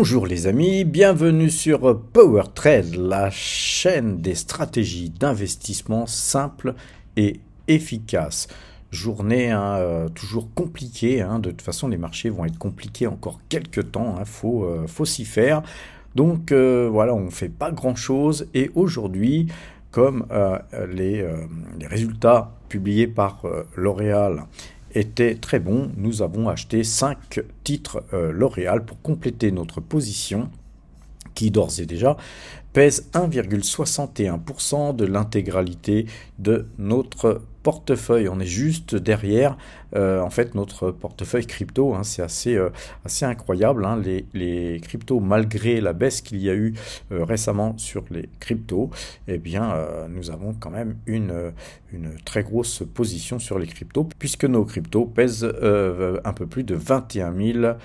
Bonjour les amis, bienvenue sur PowerTrade, la chaîne des stratégies d'investissement simples et efficaces. Journée toujours compliquée, de toute façon les marchés vont être compliqués encore quelques temps, faut s'y faire. Donc voilà, on ne fait pas grand chose et aujourd'hui, comme les résultats publiés par L'Oréal était très bon, nous avons acheté 5 titres L'Oréal pour compléter notre position qui d'ores et déjà pèse 1,61% de l'intégralité de notre portefeuille. On est juste derrière en fait notre portefeuille crypto, c'est assez incroyable, les cryptos, malgré la baisse qu'il y a eu récemment sur les cryptos, eh bien nous avons quand même une très grosse position sur les cryptos puisque nos cryptos pèsent un peu plus de 21 000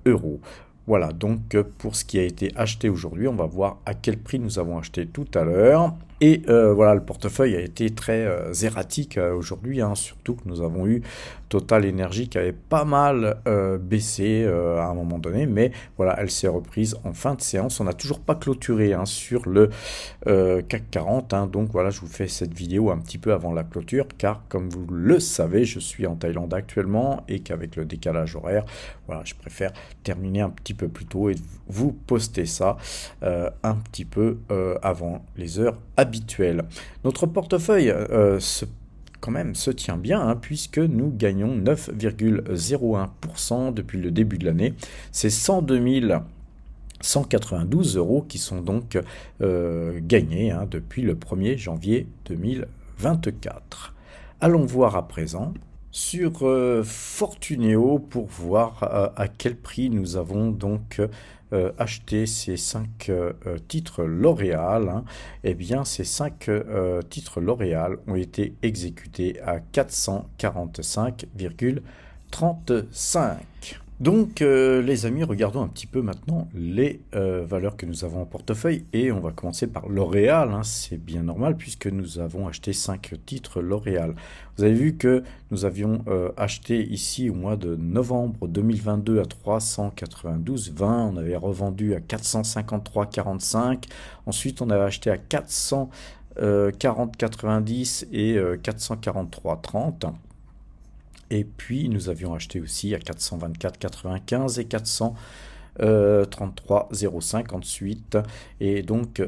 euros. Voilà, donc pour ce qui a été acheté aujourd'hui, on va voir à quel prix nous avons acheté tout à l'heure. Et voilà, le portefeuille a été très erratique aujourd'hui, surtout que nous avons eu Total Energy qui avait pas mal baissé à un moment donné, mais voilà, elle s'est reprise en fin de séance. On n'a toujours pas clôturé sur le CAC 40, donc voilà, je vous fais cette vidéo un petit peu avant la clôture, car comme vous le savez, je suis en Thaïlande actuellement et qu'avec le décalage horaire, voilà, je préfère terminer un petit peu plus tôt et vous poster ça un petit peu avant les heures habituelles. Notre portefeuille quand même se tient bien, puisque nous gagnons 9,01% depuis le début de l'année. C'est 102 192 euros qui sont donc gagnés depuis le 1er janvier 2024. Allons voir à présent sur Fortuneo pour voir à quel prix nous avons donc acheté ces 5 titres L'Oréal. Eh bien, ces 5 titres L'Oréal ont été exécutés à 445,35. Donc les amis, regardons un petit peu maintenant les valeurs que nous avons en portefeuille et on va commencer par L'Oréal, c'est bien normal puisque nous avons acheté 5 titres L'Oréal. Vous avez vu que nous avions acheté ici au mois de novembre 2022 à 392,20, on avait revendu à 453,45, ensuite on avait acheté à 440,90 et 443,30. Et puis, nous avions acheté aussi à 424,95 et 433,05 ensuite. Et donc,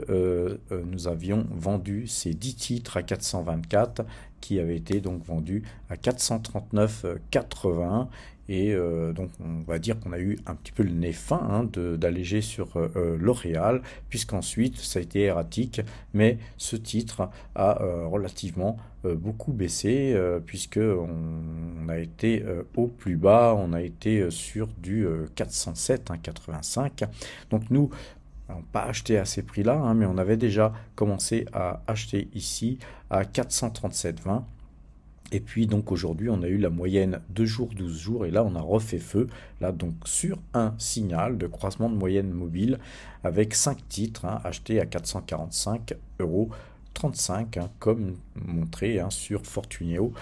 nous avions vendu ces 10 titres à 424 qui avaient été donc vendus à 439,80. Et donc, on va dire qu'on a eu un petit peu le nez fin d'alléger sur L'Oréal, puisqu'ensuite, ça a été erratique, mais ce titre a relativement beaucoup baissé, puisque on a été au plus bas, on a été sur du 407,85. Donc nous, on n'a pas acheté à ces prix-là, mais on avait déjà commencé à acheter ici à 437,20. Et puis donc aujourd'hui on a eu la moyenne 2 jours, 12 jours et là on a refait feu, là donc sur un signal de croisement de moyenne mobile avec 5 titres achetés à 445,35 €, comme montré sur Fortuneo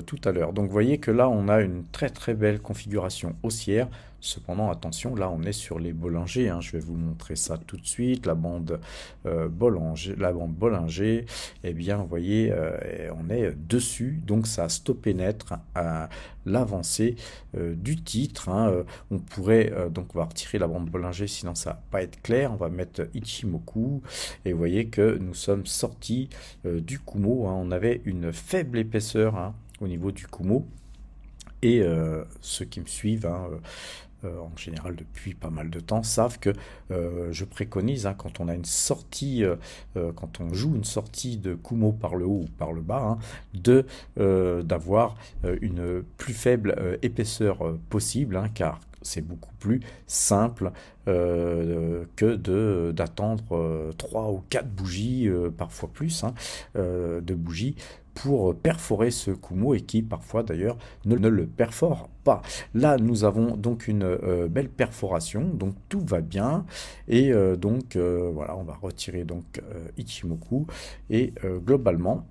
tout à l'heure. Donc vous voyez que là on a une très très belle configuration haussière. Cependant, attention, là on est sur les Bollinger, je vais vous montrer ça tout de suite, la bande Bollinger, eh bien vous voyez, on est dessus, donc ça a stoppé net l'avancée du titre. On pourrait, donc on va retirer la bande Bollinger, sinon ça va pas être clair, on va mettre Ichimoku, et vous voyez que nous sommes sortis du Kumo, on avait une faible épaisseur au niveau du Kumo, et ceux qui me suivent en général depuis pas mal de temps savent que je préconise quand on a une sortie, quand on joue une sortie de Kumo par le haut ou par le bas, d'avoir une plus faible épaisseur possible, car c'est beaucoup plus simple que d'attendre 3 ou 4 bougies, parfois plus, de bougies pour perforer ce Kumo, et qui parfois d'ailleurs ne le perfore pas. Là nous avons donc une belle perforation, donc tout va bien, et donc voilà, on va retirer donc Ichimoku, et globalement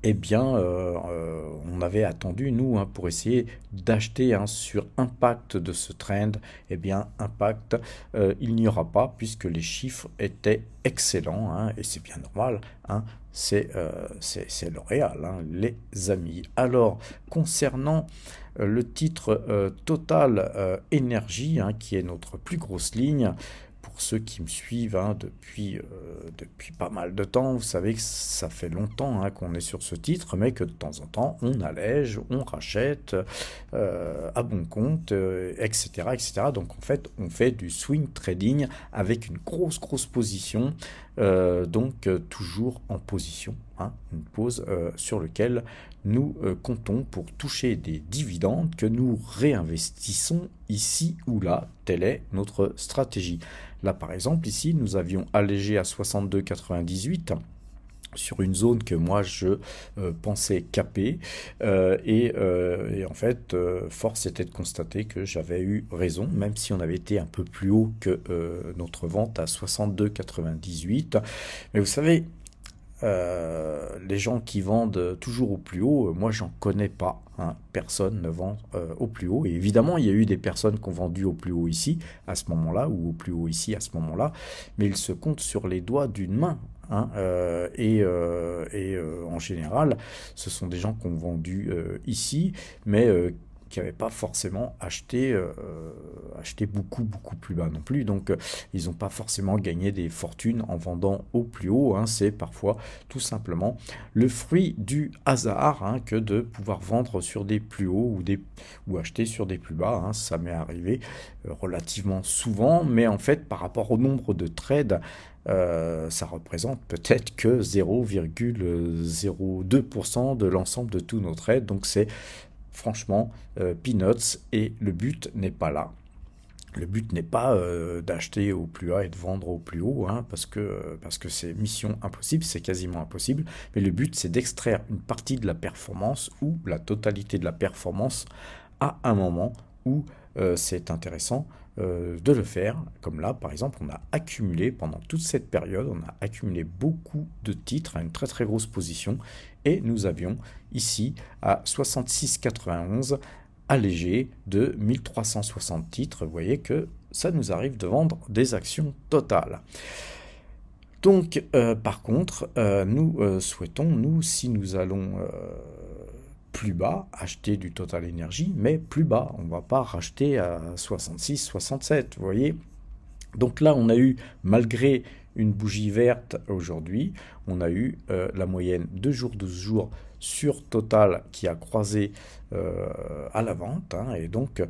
eh bien, on avait attendu, nous, hein, pour essayer d'acheter hein, sur impact de ce trend. Eh bien, impact, il n'y aura pas puisque les chiffres étaient excellents, hein, et c'est bien normal, hein, c'est L'Oréal, hein, les amis. Alors, concernant le titre Total Énergie, hein, qui est notre plus grosse ligne, pour ceux qui me suivent hein, depuis pas mal de temps, vous savez que ça fait longtemps hein, qu'on est sur ce titre, mais que de temps en temps, on allège, on rachète à bon compte, etc., etc. Donc en fait, on fait du swing trading avec une grosse position, toujours en position, hein, une pause sur laquelle nous comptons pour toucher des dividendes que nous réinvestissons ici ou là. Telle est notre stratégie. Là, par exemple, ici, nous avions allégé à 62,98 sur une zone que moi je pensais caper et en fait force était de constater que j'avais eu raison même si on avait été un peu plus haut que notre vente à 62,98. Mais vous savez, les gens qui vendent toujours au plus haut, moi j'en connais pas, hein. Personne ne vend au plus haut. Et évidemment, il y a eu des personnes qui ont vendu au plus haut ici, à ce moment-là, ou au plus haut ici, à ce moment-là, mais ils se comptent sur les doigts d'une main, hein. En général, ce sont des gens qui ont vendu ici, mais qui n'avaient pas forcément acheté beaucoup plus bas non plus. Donc, ils n'ont pas forcément gagné des fortunes en vendant au plus haut, hein. C'est parfois tout simplement le fruit du hasard hein, que de pouvoir vendre sur des plus hauts ou acheter sur des plus bas, hein. Ça m'est arrivé relativement souvent, mais en fait, par rapport au nombre de trades, ça représente peut-être que 0,02% de l'ensemble de tous nos trades. Donc c'est franchement peanuts et le but n'est pas là. Le but n'est pas d'acheter au plus bas et de vendre au plus haut, hein, parce que c'est mission impossible, c'est quasiment impossible. Mais le but, c'est d'extraire une partie de la performance ou la totalité de la performance à un moment où c'est intéressant de le faire. Comme là, par exemple, on a accumulé pendant toute cette période, on a accumulé beaucoup de titres à une très grosse position et nous avions ici à 66,91 allégé de 1360 titres. Vous voyez que ça nous arrive de vendre des actions totales. Donc, par contre, nous souhaitons, nous, si nous allons plus bas, acheter du Total Énergie, mais plus bas. On ne va pas racheter à 66, 67, vous voyez. Donc là, on a eu, malgré une bougie verte aujourd'hui, on a eu la moyenne 2 jours, 12 jours sur Total qui a croisé à la vente, hein, et donc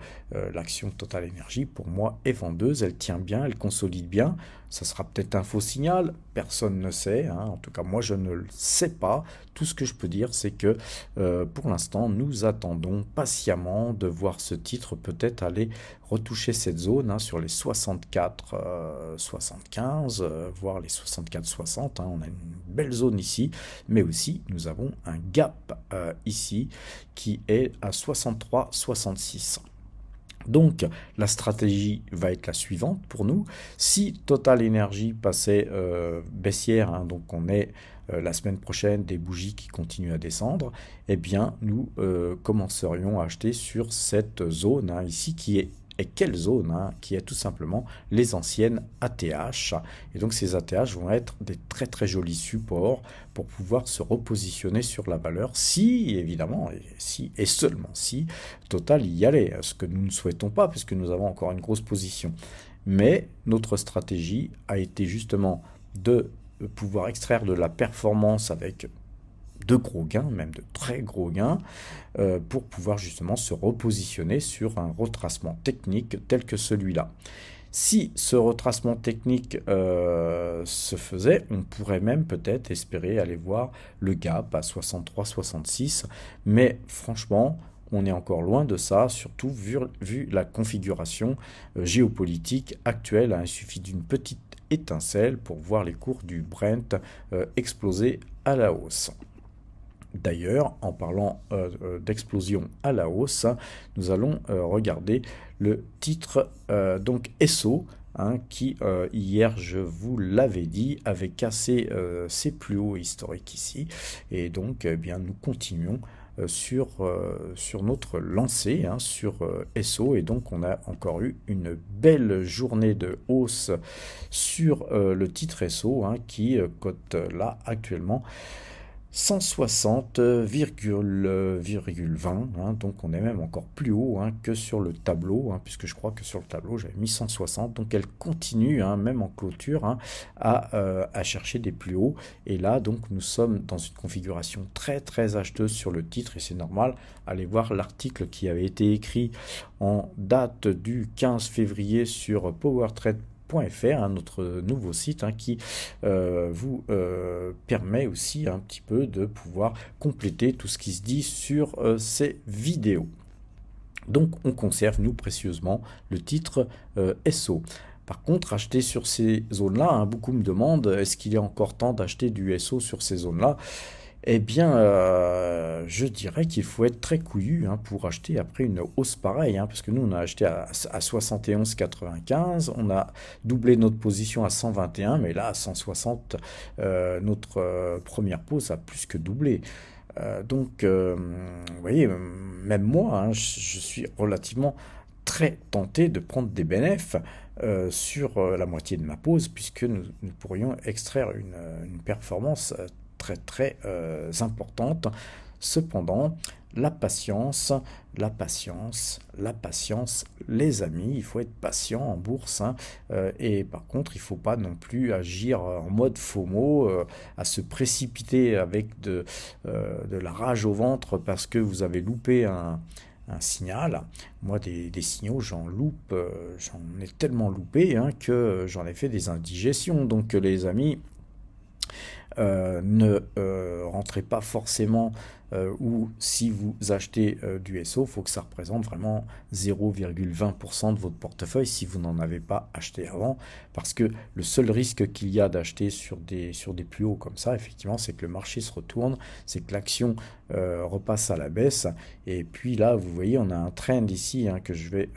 l'action Total Énergie pour moi est vendeuse, elle tient bien, elle consolide bien. Ça sera peut-être un faux signal, personne ne sait, hein. En tout cas moi je ne le sais pas. Tout ce que je peux dire c'est que pour l'instant nous attendons patiemment de voir ce titre peut-être aller retoucher cette zone hein, sur les 64, 75, voire les 64, 60, hein. On a une belle zone ici, mais aussi nous avons un gap ici qui est à 63, 66. Donc la stratégie va être la suivante pour nous. Si Total Energy passait baissière, hein, donc on est la semaine prochaine des bougies qui continuent à descendre, eh bien nous commencerions à acheter sur cette zone hein, ici qui est. Et quelle zone hein, qui est tout simplement les anciennes ATH. Et donc ces ATH vont être des très jolis supports pour pouvoir se repositionner sur la valeur si, évidemment, et seulement si, Total y allait. Ce que nous ne souhaitons pas puisque nous avons encore une grosse position. Mais notre stratégie a été justement de pouvoir extraire de la performance avec de gros gains, même de très gros gains, pour pouvoir justement se repositionner sur un retracement technique tel que celui-là. Si ce retracement technique se faisait, on pourrait même peut-être espérer aller voir le gap à 63-66, mais franchement, on est encore loin de ça, surtout vu la configuration géopolitique actuelle, hein. Il suffit d'une petite étincelle pour voir les cours du Brent exploser à la hausse. D'ailleurs, en parlant d'explosion à la hausse, nous allons regarder le titre donc Esso hein, qui hier, je vous l'avais dit, avait cassé ses plus hauts historiques ici. Et donc, eh bien, nous continuons sur notre lancée, hein, sur SO, et donc on a encore eu une belle journée de hausse sur le titre SO, hein, qui cote là actuellement 160,20, hein, donc on est même encore plus haut, hein, que sur le tableau, hein, puisque je crois que sur le tableau j'avais mis 160, donc elle continue, hein, même en clôture, hein, à chercher des plus hauts, et là donc nous sommes dans une configuration très très acheteuse sur le titre, et c'est normal. Allez voir l'article qui avait été écrit en date du 15 février sur PowerTrade.fr, hein, notre nouveau site, hein, qui vous permet aussi un petit peu de pouvoir compléter tout ce qui se dit sur ces vidéos. Donc on conserve, nous, précieusement le titre SO. Par contre, acheter sur ces zones-là, hein, beaucoup me demandent, est-ce qu'il est encore temps d'acheter du SO sur ces zones-là? Eh bien, je dirais qu'il faut être très couillu, hein, pour acheter après une hausse pareille, hein, parce que nous, on a acheté à 71,95, on a doublé notre position à 121, mais là, à 160, notre première pause a plus que doublé. Donc, vous voyez, même moi, hein, je suis relativement très tenté de prendre des bénéfices sur la moitié de ma pause, puisque nous pourrions extraire une performance très très importante. Cependant, la patience, la patience, la patience, les amis, il faut être patient en bourse, hein, et par contre, il ne faut pas non plus agir en mode FOMO, à se précipiter avec de la rage au ventre parce que vous avez loupé un signal. Moi, des signaux, j'en loupe, j'en ai tellement loupé, hein, que j'en ai fait des indigestions. Donc, les amis, ne rentrez pas forcément, ou si vous achetez du SO, il faut que ça représente vraiment 0,20% de votre portefeuille si vous n'en avez pas acheté avant, parce que le seul risque qu'il y a d'acheter sur des plus hauts comme ça, effectivement, c'est que le marché se retourne, c'est que l'action repasse à la baisse, et puis là, vous voyez, on a un trend ici, hein, que je vais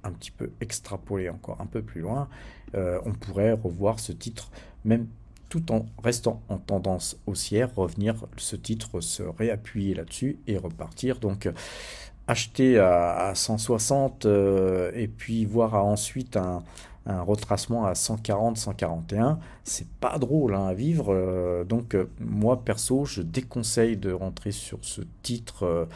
un petit peu extrapoler encore un peu plus loin. On pourrait revoir ce titre même tout en restant en tendance haussière, revenir ce titre, se réappuyer là-dessus et repartir. Donc acheter à 160, et puis voir ensuite un retracement à 140, 141, c'est pas drôle, hein, à vivre. Donc moi perso, je déconseille de rentrer sur ce titre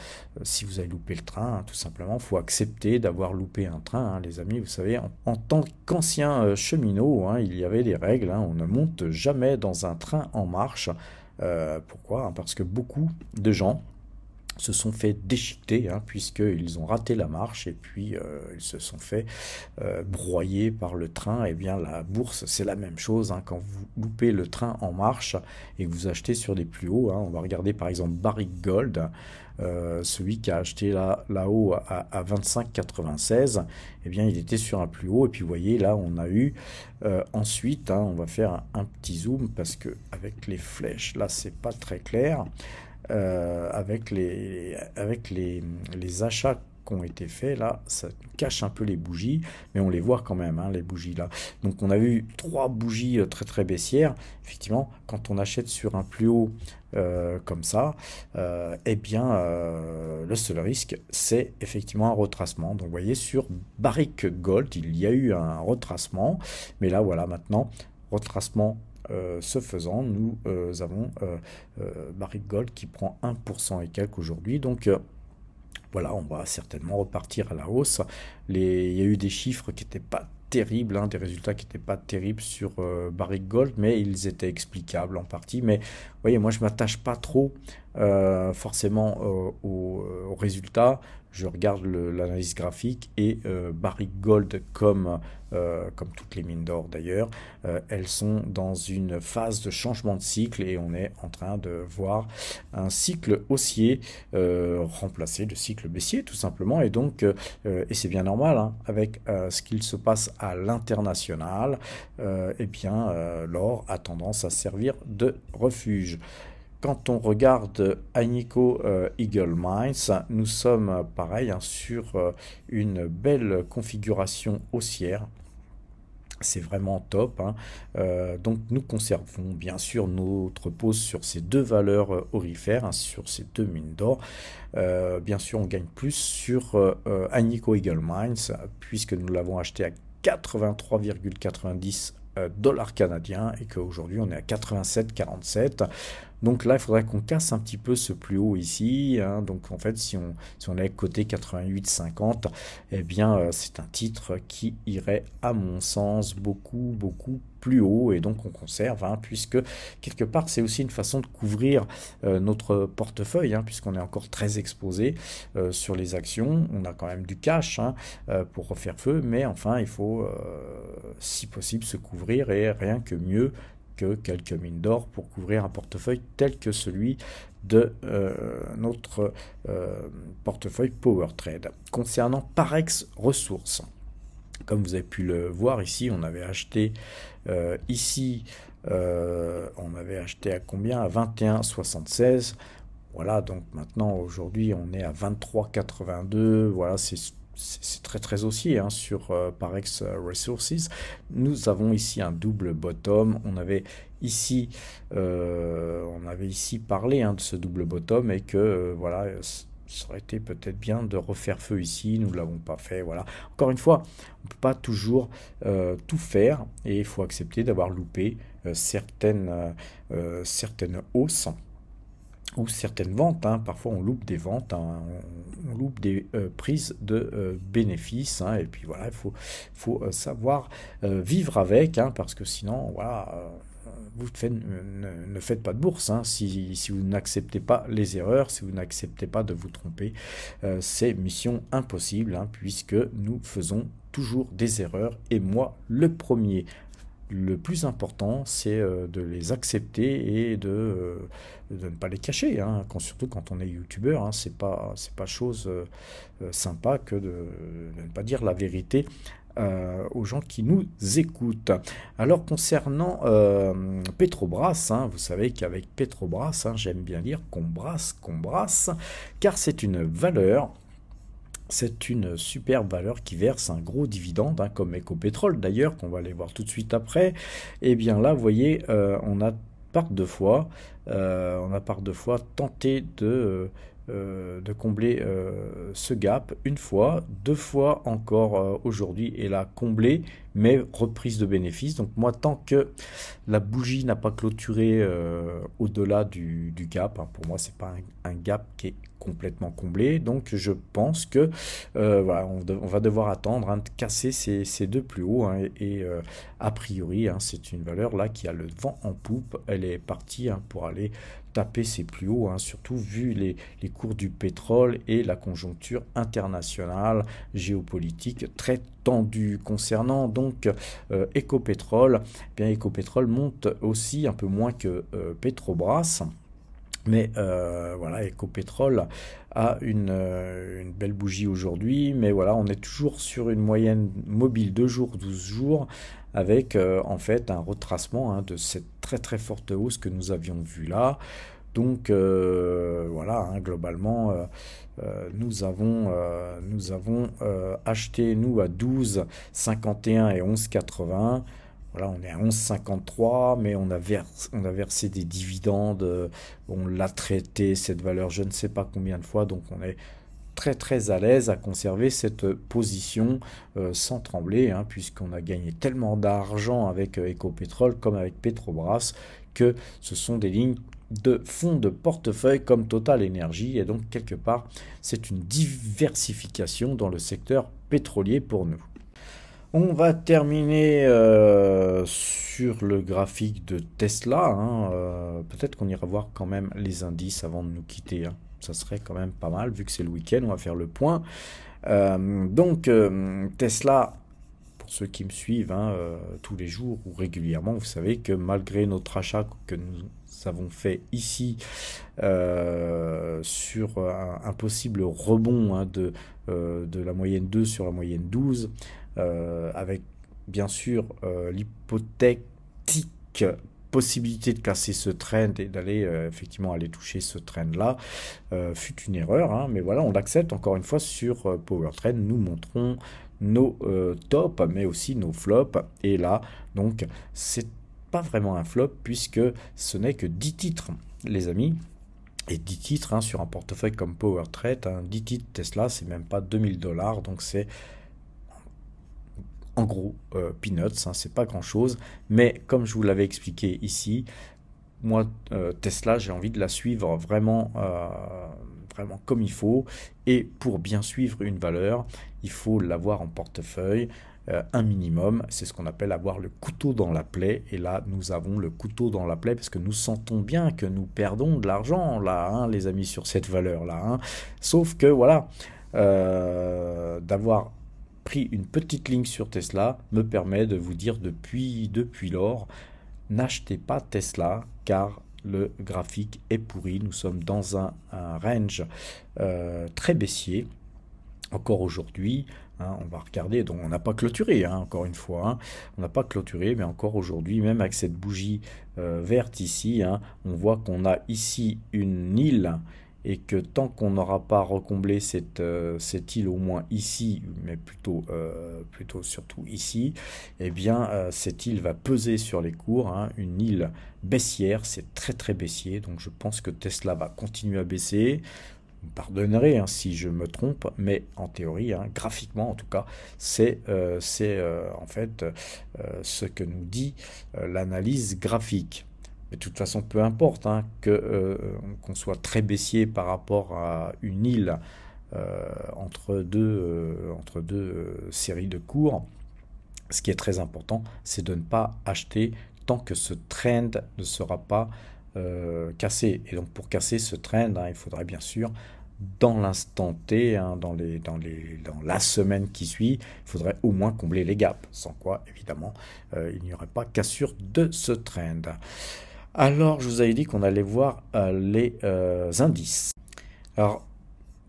si vous avez loupé le train, hein, tout simplement. Il faut accepter d'avoir loupé un train, hein, les amis. Vous savez, en tant qu'ancien cheminot, hein, il y avait des règles, hein, on ne monte jamais dans un train en marche. Pourquoi? Hein, parce que beaucoup de gens se sont fait déchiqueter, hein, puisqu'ils ont raté la marche, et puis ils se sont fait broyer par le train. Et bien la bourse, c'est la même chose, hein, quand vous loupez le train en marche et que vous achetez sur des plus hauts, hein. On va regarder par exemple Barrick Gold, celui qui a acheté là-haut à 25,96, eh bien il était sur un plus haut, et puis vous voyez là on a eu ensuite, hein, on va faire un petit zoom parce que avec les flèches là c'est pas très clair. Avec les achats qui ont été faits, là, ça cache un peu les bougies, mais on les voit quand même, hein, les bougies là. Donc on a vu 3 bougies très très baissières. Effectivement, quand on achète sur un plus haut comme ça, eh bien le seul risque, c'est effectivement un retracement. Donc vous voyez, sur Barrick Gold, il y a eu un retracement, mais là voilà, maintenant, retracement. Ce faisant, nous avons Barrick Gold qui prend 1% et quelques aujourd'hui. Donc voilà, on va certainement repartir à la hausse. Il y a eu des chiffres qui n'étaient pas terribles, hein, des résultats qui n'étaient pas terribles sur Barrick Gold, mais ils étaient explicables en partie. Mais vous voyez, moi je ne m'attache pas trop forcément aux résultats. Je regarde l'analyse graphique, et Barrick Gold, comme toutes les mines d'or d'ailleurs, elles sont dans une phase de changement de cycle, et on est en train de voir un cycle haussier remplacer le cycle baissier tout simplement. Et donc, et c'est bien normal, hein, avec ce qu'il se passe à l'international, eh bien l'or a tendance à servir de refuge. Quand on regarde Agnico Eagle Mines, nous sommes pareil, hein, sur une belle configuration haussière. C'est vraiment top, hein. Donc nous conservons bien sûr notre pause sur ces deux valeurs aurifères, hein, sur ces deux mines d'or. Bien sûr, on gagne plus sur Agnico Eagle Mines, puisque nous l'avons acheté à 83,90 dollars canadiens et qu'aujourd'hui on est à 87,47. Donc là, il faudrait qu'on casse un petit peu ce plus haut ici, hein. Donc en fait, si on est côté 88,50, eh bien c'est un titre qui irait à mon sens beaucoup beaucoup plus haut, et donc on conserve, hein, puisque quelque part c'est aussi une façon de couvrir notre portefeuille, hein, puisqu'on est encore très exposé sur les actions. On a quand même du cash, hein, pour refaire feu, mais enfin il faut si possible se couvrir, et rien que mieux que quelques mines d'or pour couvrir un portefeuille tel que celui de notre portefeuille Power Trade. Concernant Parex Ressources, comme vous avez pu le voir ici, on avait acheté ici, on avait acheté à combien? À 21,76. Voilà, donc maintenant aujourd'hui on est à 23,82. Voilà, c'est très très haussier, hein, sur Parex Resources. Nous avons ici un double bottom. On avait ici parlé, hein, de ce double bottom, et que voilà, ça aurait été peut-être bien de refaire feu ici. Nous ne l'avons pas fait. Voilà. Encore une fois, on ne peut pas toujours tout faire, et il faut accepter d'avoir loupé certaines hausses ou certaines ventes, hein. Parfois on loupe des ventes, hein, on loupe des prises de bénéfices, hein, et puis voilà, il faut savoir vivre avec, hein, parce que sinon, voilà, ne faites pas de bourse, hein, si vous n'acceptez pas les erreurs, si vous n'acceptez pas de vous tromper. C'est mission impossible, hein, puisque nous faisons toujours des erreurs, et moi le premier. Le plus important, c'est de les accepter et de ne pas les cacher, hein, surtout quand on est youtubeur, hein. C'est pas chose sympa que de ne pas dire la vérité aux gens qui nous écoutent. Alors concernant Petrobras, hein, vous savez qu'avec Petrobras, hein, j'aime bien dire qu'on brasse, car c'est une valeur. C'est une superbe valeur qui verse un gros dividende, hein, comme Ecopétrol d'ailleurs, qu'on va aller voir tout de suite après. Et bien là, vous voyez, on a par deux fois tenté de combler ce gap une fois, deux fois encore aujourd'hui, et là comblé, mais reprise de bénéfices. Donc moi, tant que la bougie n'a pas clôturé au-delà du gap, hein, pour moi c'est pas un gap qui est complètement comblé, donc je pense que voilà, on va devoir attendre, hein, de casser ces deux plus hauts, hein, et a priori, hein, c'est une valeur là qui a le vent en poupe. Elle est partie, hein, pour aller taper ses plus hauts, hein, surtout vu les cours du pétrole et la conjoncture internationale géopolitique très tendue. Concernant donc Ecopétrol, eh bien Ecopétrol monte aussi un peu moins que Petrobras. Mais voilà, Ecopétrol a une belle bougie aujourd'hui, mais voilà, on est toujours sur une moyenne mobile 2 jours, 12 jours, avec en fait un retracement, hein, de cette très très forte hausse que nous avions vue là. Donc voilà, hein, globalement, nous avons acheté, nous, à 12,51 et 11,80. Voilà, on est à 11,53, mais on a versé des dividendes, on l'a traité, cette valeur, je ne sais pas combien de fois, donc on est très très à l'aise à conserver cette position sans trembler, hein, puisqu'on a gagné tellement d'argent avec Ecopétrol comme avec Petrobras, que ce sont des lignes de fonds de portefeuille comme Total Energy, et donc quelque part c'est une diversification dans le secteur pétrolier pour nous. On va terminer sur le graphique de Tesla, hein. Peut-être qu'on ira voir quand même les indices avant de nous quitter, hein. Ça serait quand même pas mal, vu que c'est le week-end, on va faire le point. Donc Tesla, pour ceux qui me suivent, hein, tous les jours ou régulièrement, vous savez que malgré notre achat que nous avons fait ici sur un possible rebond, hein, de la moyenne 2 sur la moyenne 12, avec bien sûr l'hypothétique possibilité de casser ce trend et d'aller effectivement aller toucher ce trend-là fut une erreur, hein, mais voilà, on l'accepte. Encore une fois, sur Power Trend, nous montrons nos tops, mais aussi nos flops. Et là, donc, c'est pas vraiment un flop puisque ce n'est que 10 titres, les amis. Et 10 titres hein, sur un portefeuille comme Power Trade, hein, 10 titres Tesla, c'est même pas 2000 $, donc c'est en gros peanuts, hein, c'est pas grand chose. Mais comme je vous l'avais expliqué ici, moi Tesla, j'ai envie de la suivre vraiment, vraiment comme il faut. Et pour bien suivre une valeur, il faut l'avoir en portefeuille. Un minimum, c'est ce qu'on appelle avoir le couteau dans la plaie, et là nous avons le couteau dans la plaie parce que nous sentons bien que nous perdons de l'argent là, hein, les amis, sur cette valeur là, hein. Sauf que voilà, d'avoir pris une petite ligne sur Tesla me permet de vous dire depuis lors, n'achetez pas Tesla car le graphique est pourri, nous sommes dans un range très baissier. Encore aujourd'hui, hein, on va regarder, donc on n'a pas clôturé, hein, encore une fois, hein, on n'a pas clôturé, mais encore aujourd'hui, même avec cette bougie verte ici, hein, on voit qu'on a ici une île, et que tant qu'on n'aura pas recomblé cette île, au moins ici, mais plutôt surtout ici, eh bien cette île va peser sur les cours, hein, une île baissière, c'est très très baissier, donc je pense que Tesla va continuer à baisser. Vous me pardonnerez hein, si je me trompe, mais en théorie, hein, graphiquement en tout cas, c'est en fait ce que nous dit l'analyse graphique. Mais de toute façon, peu importe hein, qu'on soit très baissier par rapport à une île entre deux séries de cours, ce qui est très important, c'est de ne pas acheter tant que ce trend ne sera pas cassé. Et donc pour casser ce trend, hein, il faudrait bien sûr, dans l'instant T, hein, dans la semaine qui suit, il faudrait au moins combler les gaps. Sans quoi, évidemment, il n'y aurait pas cassure de ce trend. Alors, je vous avais dit qu'on allait voir les indices. Alors,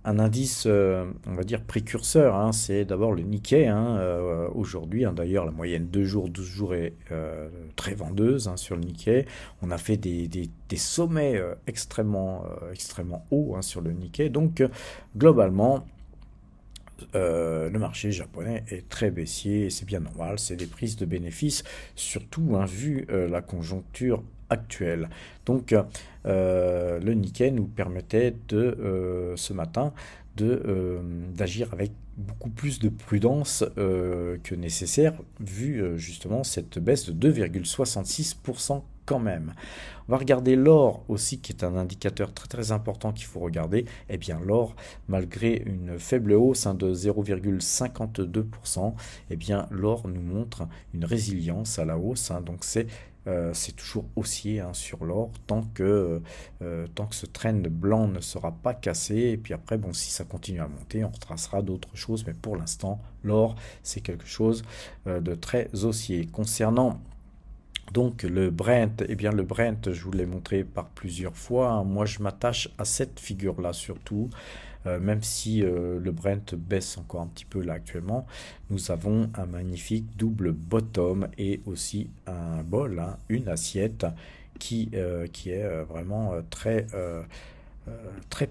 un indice, on va dire précurseur, hein, c'est d'abord le Nikkei. Hein, aujourd'hui, hein, d'ailleurs, la moyenne 2 jours, 12 jours est très vendeuse hein, sur le Nikkei. On a fait des sommets extrêmement hauts hein, sur le Nikkei. Donc, globalement, le marché japonais est très baissier et c'est bien normal. C'est des prises de bénéfices, surtout hein, vu la conjoncture actuelle. Donc, le Nikkei nous permettait ce matin d'agir avec beaucoup plus de prudence que nécessaire, vu justement cette baisse de 2,66% quand même. On va regarder l'or aussi, qui est un indicateur très très important qu'il faut regarder. Eh bien l'or, malgré une faible hausse hein, de 0,52%, eh bien l'or nous montre une résilience à la hausse, hein, donc c'est toujours haussier hein, sur l'or tant que ce trend blanc ne sera pas cassé. Et puis après, bon, si ça continue à monter, on retracera d'autres choses. Mais pour l'instant, l'or, c'est quelque chose de très haussier. Concernant donc le Brent, eh bien le Brent, je vous l'ai montré par plusieurs fois. Hein, moi, je m'attache à cette figure-là surtout. Même si le Brent baisse encore un petit peu là actuellement, nous avons un magnifique double bottom et aussi un bol, hein, une assiette qui est vraiment très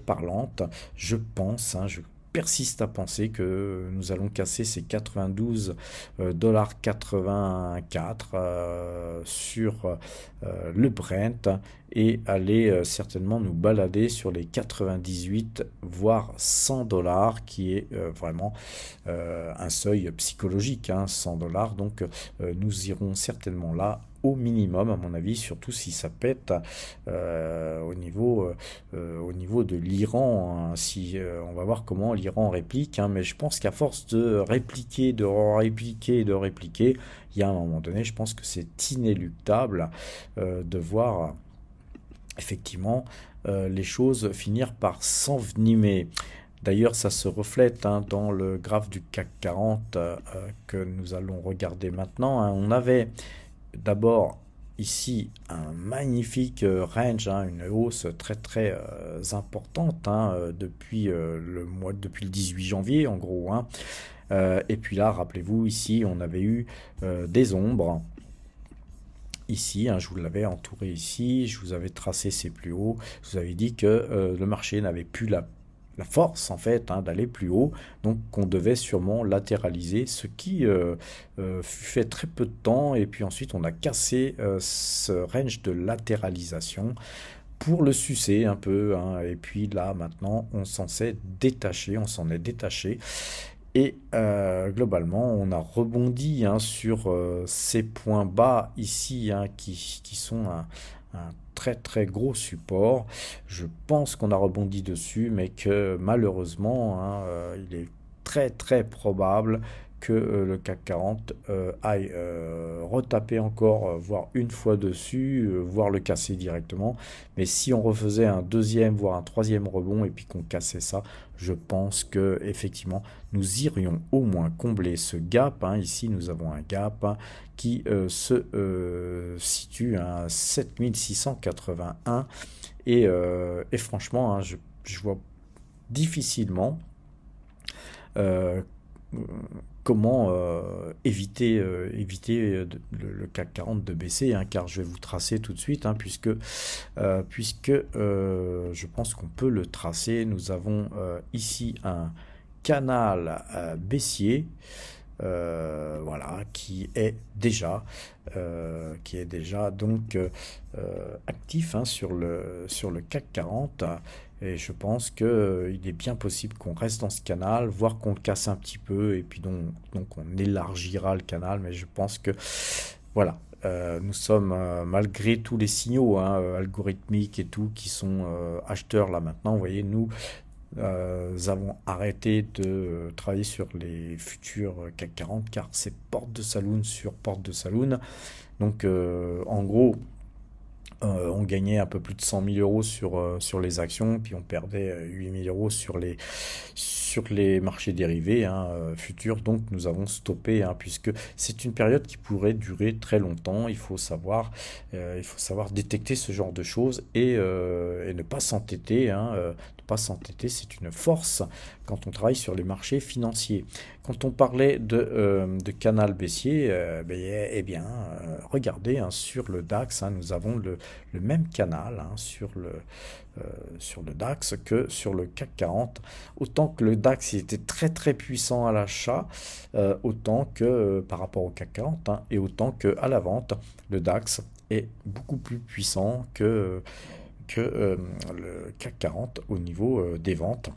parlante. Je pense, hein, je persiste à penser que nous allons casser ces 92,84 $ sur le Brent et aller certainement nous balader sur les 98 voire 100 $, qui est vraiment un seuil psychologique, hein, 100 $. Donc nous irons certainement là au minimum à mon avis, surtout si ça pète au niveau de l'Iran, hein. Si on va voir comment l'Iran réplique, hein, mais je pense qu'à force de répliquer, de répliquer, de répliquer, il y a un moment donné, je pense que c'est inéluctable de voir effectivement les choses finir par s'envenimer. D'ailleurs, ça se reflète hein, dans le graphe du CAC 40 que nous allons regarder maintenant, hein. On avait d'abord ici un magnifique range, hein, une hausse très très importante hein, depuis le 18 janvier en gros, hein. Et puis là, rappelez-vous, ici on avait eu des ombres. ici, hein, je vous l'avais entouré ici, je vous avais tracé ses plus hauts, je vous avais dit que le marché n'avait plus la force en fait hein, d'aller plus haut, donc qu'on devait sûrement latéraliser, ce qui fut fait très peu de temps, et puis ensuite on a cassé ce range de latéralisation pour le sucer un peu, hein, et puis là maintenant on s'en s'est détaché, on s'en est détaché, et globalement, on a rebondi hein, sur ces points bas ici hein, qui sont un très très gros support. Je pense qu'on a rebondi dessus, mais que malheureusement, hein, il est très très probable que le CAC 40 aille retaper encore, voire une fois dessus, voire le casser directement. Mais si on refaisait un deuxième, voire un troisième rebond, et puis qu'on cassait ça, je pense que effectivement nous irions au moins combler ce gap. Hein. Ici, nous avons un gap hein, qui se situe à 7681. Et franchement, hein, je vois difficilement euh, comment éviter le CAC 40 de baisser, hein, car je vais vous tracer tout de suite, hein, puisque je pense qu'on peut le tracer. Nous avons ici un canal baissier, voilà, qui est déjà donc actif hein, sur le CAC 40. Et je pense qu'il est bien possible qu'on reste dans ce canal, voire qu'on le casse un petit peu, et puis donc on élargira le canal. Mais je pense que voilà, nous sommes, malgré tous les signaux hein, algorithmiques et tout, qui sont acheteurs là maintenant. Vous voyez, nous avons arrêté de travailler sur les futurs CAC 40, car c'est porte de saloon sur porte de saloon. Donc en gros, on gagnait un peu plus de 100 000 euros sur les actions, puis on perdait 8 000 euros sur les marchés dérivés hein, futurs. Donc nous avons stoppé, hein, puisque c'est une période qui pourrait durer très longtemps. Il faut savoir détecter ce genre de choses, et ne pas s'entêter. Hein, ne pas s'entêter, c'est une force quand on travaille sur les marchés financiers. Quand on parlait de canal baissier, eh bien, regardez hein, sur le DAX, hein, nous avons le même canal hein, sur le DAX que sur le CAC 40. Autant que le DAX il était très très puissant à l'achat, autant que par rapport au CAC 40, hein, et autant que à la vente, le DAX est beaucoup plus puissant que le CAC 40 au niveau des ventes.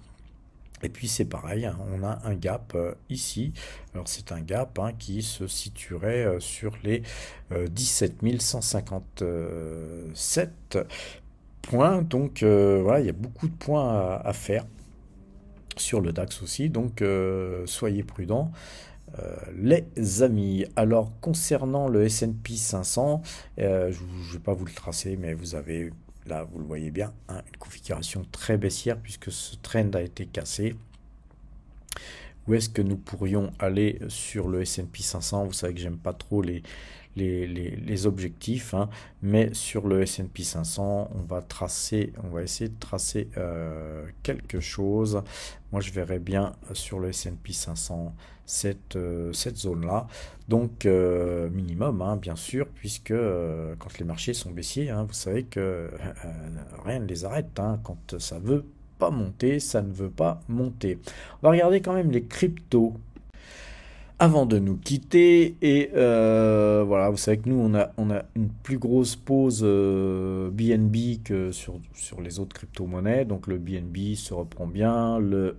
Et puis c'est pareil, hein, on a un gap ici. Alors c'est un gap hein, qui se situerait sur les 17 157 points. Donc voilà, il y a beaucoup de points à faire sur le DAX aussi. Donc soyez prudents. Les amis, alors concernant le S&P 500, je ne vais pas vous le tracer, mais vous avez là, vous le voyez bien, hein, une configuration très baissière puisque ce trend a été cassé. Où est-ce que nous pourrions aller sur le S&P 500? Vous savez que j'aime pas trop les objectifs, hein, mais sur le S&P 500, on va essayer de tracer quelque chose. Moi, je verrais bien sur le S&P 500 cette zone-là. Donc, minimum, hein, bien sûr, puisque quand les marchés sont baissiers, hein, vous savez que rien ne les arrête. Hein, quand ça veut pas monter, ça ne veut pas monter. On va regarder quand même les cryptos avant de nous quitter. Et voilà, vous savez que nous, on a une plus grosse pause BNB que sur les autres crypto-monnaies. Donc le BNB se reprend bien, le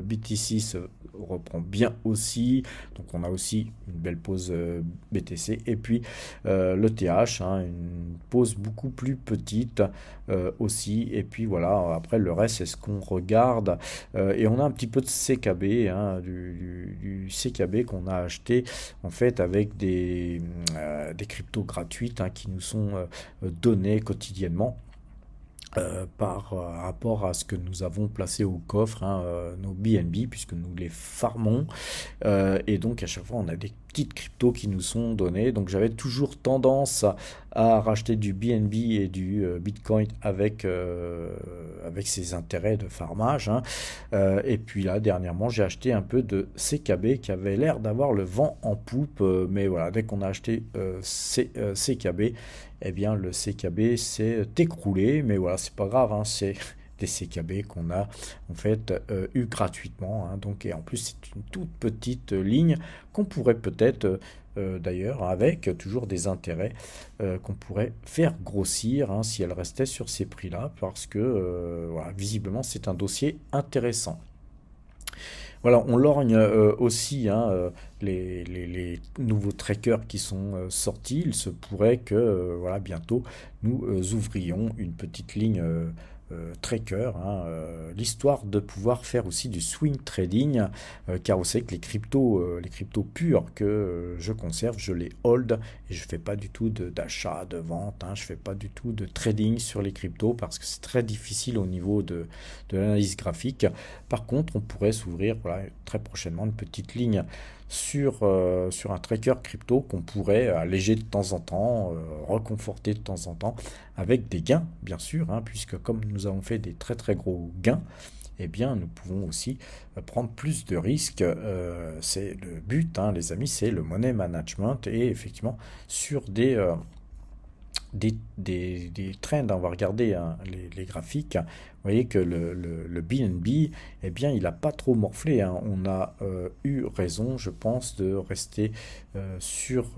BTC se reprend bien aussi. Donc on a aussi une belle pause BTC. Et puis le TH, hein, une pause beaucoup plus petite aussi. Et puis voilà, après le reste, c'est ce qu'on regarde. Et on a un petit peu de CKB, hein, du CKB qu'on a acheté en fait avec des cryptos gratuites hein, qui nous sont données quotidiennement. Par rapport à ce que nous avons placé au coffre, hein, nos BNB, puisque nous les farmons, et donc à chaque fois on a des petites cryptos qui nous sont données. Donc j'avais toujours tendance à racheter du BNB et du Bitcoin avec ses intérêts de farmage, hein. Et puis là, dernièrement, j'ai acheté un peu de CKB qui avait l'air d'avoir le vent en poupe. Mais voilà, dès qu'on a acheté CKB, eh bien, le CKB s'est écroulé. Mais voilà, c'est pas grave, hein, c'est des CKB qu'on a en fait eu gratuitement, hein. Donc, et en plus, c'est une toute petite ligne qu'on pourrait peut-être d'ailleurs, avec toujours des intérêts qu'on pourrait faire grossir, hein, si elle restait sur ces prix-là, parce que voilà, visiblement c'est un dossier intéressant. Voilà, on lorgne aussi, hein, les nouveaux trackers qui sont sortis. Il se pourrait que voilà, bientôt nous ouvrions une petite ligne tracker, hein, l'histoire de pouvoir faire aussi du swing trading, car vous savez que les cryptos purs que je conserve, je les hold et je fais pas du tout d'achat, de vente, hein, je fais pas du tout de trading sur les cryptos parce que c'est très difficile au niveau de l'analyse graphique. Par contre, on pourrait s'ouvrir voilà, très prochainement une petite ligne sur un tracker crypto qu'on pourrait alléger de temps en temps, reconforter de temps en temps, avec des gains, bien sûr, hein, puisque comme nous avons fait des très très gros gains, eh bien, nous pouvons aussi prendre plus de risques. C'est le but, hein, les amis, c'est le money management. Et effectivement, sur des trends, on va regarder hein, les graphiques. Vous voyez que le BNB, eh bien, il n'a pas trop morflé, hein. On a eu raison, je pense, de rester sur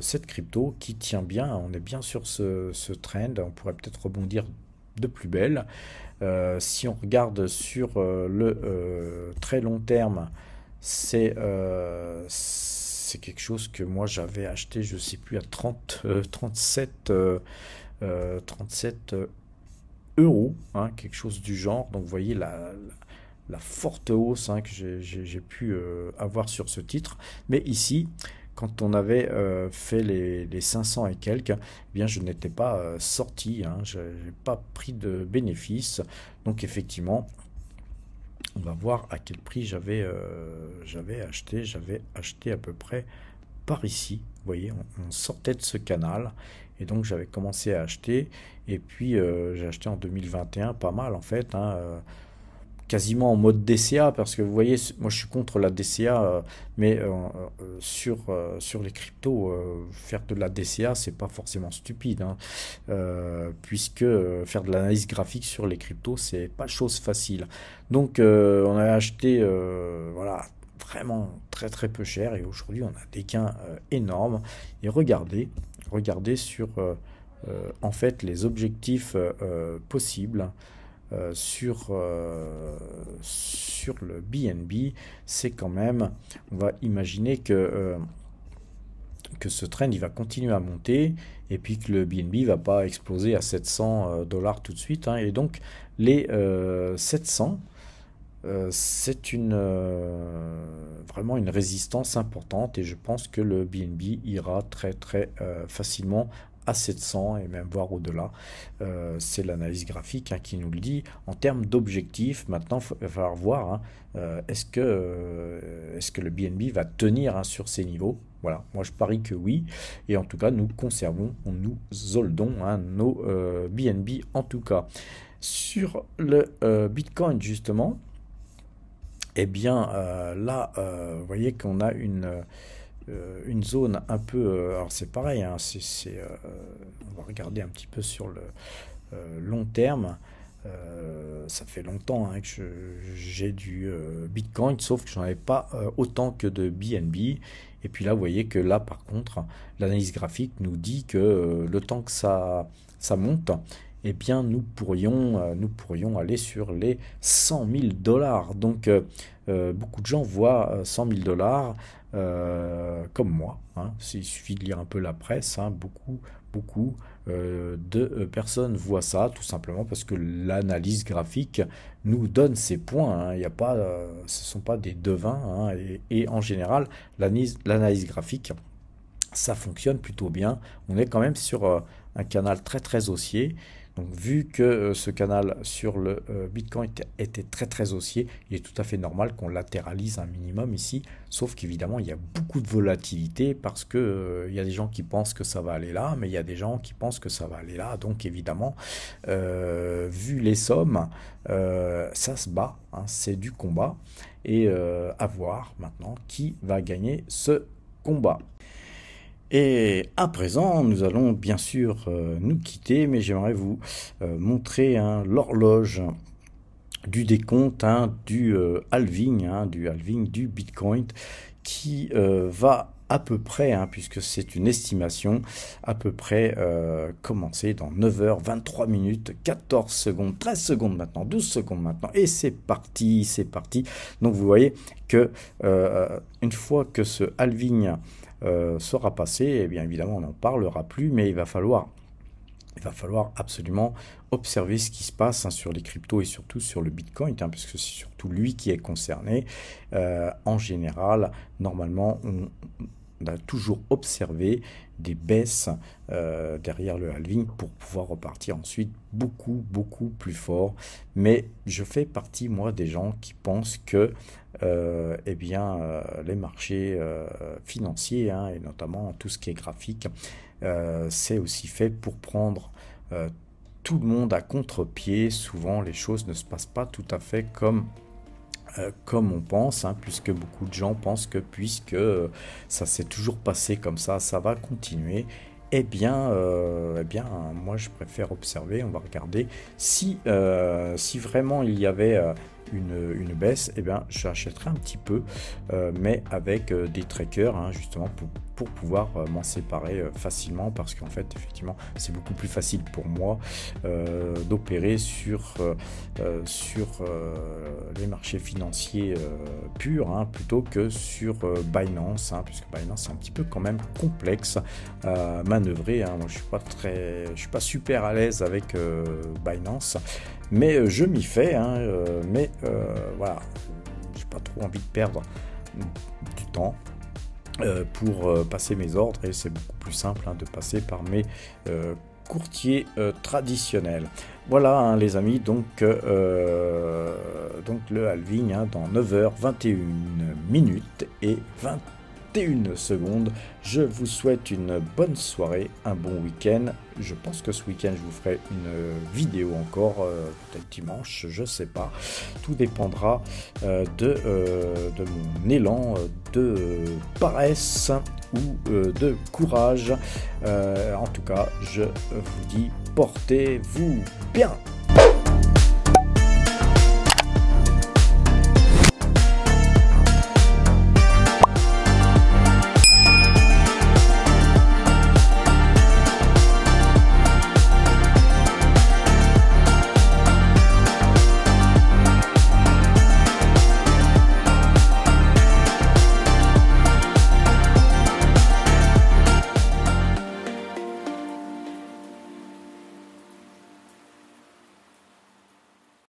cette crypto qui tient bien. On est bien sur ce trend. On pourrait peut-être rebondir de plus belle. Si on regarde sur le très long terme, c'est quelque chose que moi j'avais acheté, je ne sais plus, à 37 euros, hein, quelque chose du genre. Donc vous voyez la forte hausse hein, que j'ai pu avoir sur ce titre. Mais ici, quand on avait fait les 500 et quelques, eh bien je n'étais pas sorti, hein, je n'ai pas pris de bénéfice. Donc effectivement, on va voir à quel prix j'avais acheté. J'avais acheté à peu près par ici. Vous voyez, on sortait de ce canal. Et donc j'avais commencé à acheter. Et puis j'ai acheté en 2021 pas mal en fait, hein, quasiment en mode DCA, parce que vous voyez, moi je suis contre la DCA, mais sur les cryptos, faire de la DCA, c'est pas forcément stupide, hein, puisque faire de l'analyse graphique sur les cryptos, c'est pas chose facile. Donc on a acheté, voilà, vraiment très très peu cher, et aujourd'hui on a des gains énormes. Et regardez sur en fait les objectifs possibles sur le BNB, c'est quand même, on va imaginer que ce trend il va continuer à monter et puis que le BNB va pas exploser à 700 dollars tout de suite, hein. Et donc les 700, c'est vraiment une résistance importante et je pense que le BNB ira très très facilement à 700 et même voire au-delà. C'est l'analyse graphique hein, qui nous le dit. En termes d'objectifs, maintenant, il va falloir voir hein, est-ce que le BNB va tenir hein, sur ces niveaux. Voilà, moi je parie que oui. Et en tout cas, nous conservons, nous holdons hein, nos BNB en tout cas. Sur le Bitcoin, justement, eh bien là, vous voyez qu'on a une zone un peu. Alors c'est pareil, hein, on va regarder un petit peu sur le long terme. Ça fait longtemps hein, que j'ai du Bitcoin, sauf que j'en avais pas autant que de BNB. Et puis là, vous voyez que là, par contre, l'analyse graphique nous dit que le temps que ça monte, eh bien, nous pourrions aller sur les 100 000 dollars. Donc, beaucoup de gens voient 100 000 dollars comme moi, hein. Il suffit de lire un peu la presse, hein. Beaucoup de personnes voient ça tout simplement parce que l'analyse graphique nous donne ces points, hein. Il y a pas, ce ne sont pas des devins, hein. Et en général, l'analyse graphique, ça fonctionne plutôt bien. On est quand même sur un canal très très haussier. Donc vu que ce canal sur le Bitcoin était très haussier, il est tout à fait normal qu'on latéralise un minimum ici, sauf qu'évidemment il y a beaucoup de volatilité parce que il y a des gens qui pensent que ça va aller là, mais il y a des gens qui pensent que ça va aller là, donc évidemment vu les sommes, ça se bat, hein, c'est du combat, et à voir maintenant qui va gagner ce combat. Et à présent, nous allons bien sûr nous quitter, mais j'aimerais vous montrer hein, l'horloge du décompte, hein, du halving du Bitcoin qui va à peu près, hein, puisque c'est une estimation, à peu près commencer dans 9h, 23 minutes, 14 secondes, 13 secondes maintenant, 12 secondes maintenant, et c'est parti, c'est parti. Donc vous voyez que une fois que ce halving sera passé, et bien évidemment on n'en parlera plus, mais il va falloir absolument observer ce qui se passe hein, sur les cryptos et surtout sur le Bitcoin, hein, parce que c'est surtout lui qui est concerné. En général, normalement, on a toujours observé des baisses derrière le halving pour pouvoir repartir ensuite beaucoup plus fort. Mais je fais partie, moi, des gens qui pensent que eh bien, les marchés financiers, hein, et notamment tout ce qui est graphique, c'est aussi fait pour prendre tout le monde à contre-pied. Souvent, les choses ne se passent pas tout à fait comme on pense, hein, puisque beaucoup de gens pensent que puisque ça s'est toujours passé comme ça va continuer. Eh bien, moi je préfère observer, on va regarder si vraiment il y avait une baisse, eh bien j'achèterai un petit peu, mais avec des trackers, hein, justement pour pouvoir m'en séparer facilement, parce qu'en fait effectivement c'est beaucoup plus facile pour moi d'opérer sur les marchés financiers purs, hein, plutôt que sur Binance, hein, puisque Binance c'est un petit peu quand même complexe à manœuvrer, hein. Moi je suis pas super à l'aise avec Binance, mais je m'y fais, hein, mais voilà, j'ai pas trop envie de perdre du temps pour passer mes ordres, et c'est beaucoup plus simple hein, de passer par mes courtiers traditionnels. Voilà hein, les amis, donc le halving hein, dans 9h 21 minutes et 21 secondes. Je vous souhaite une bonne soirée, un bon week-end. Je pense que ce week-end je vous ferai une vidéo encore, peut-être dimanche, je sais pas. Tout dépendra de mon élan de paresse ou de courage. En tout cas, je vous dis, portez-vous bien.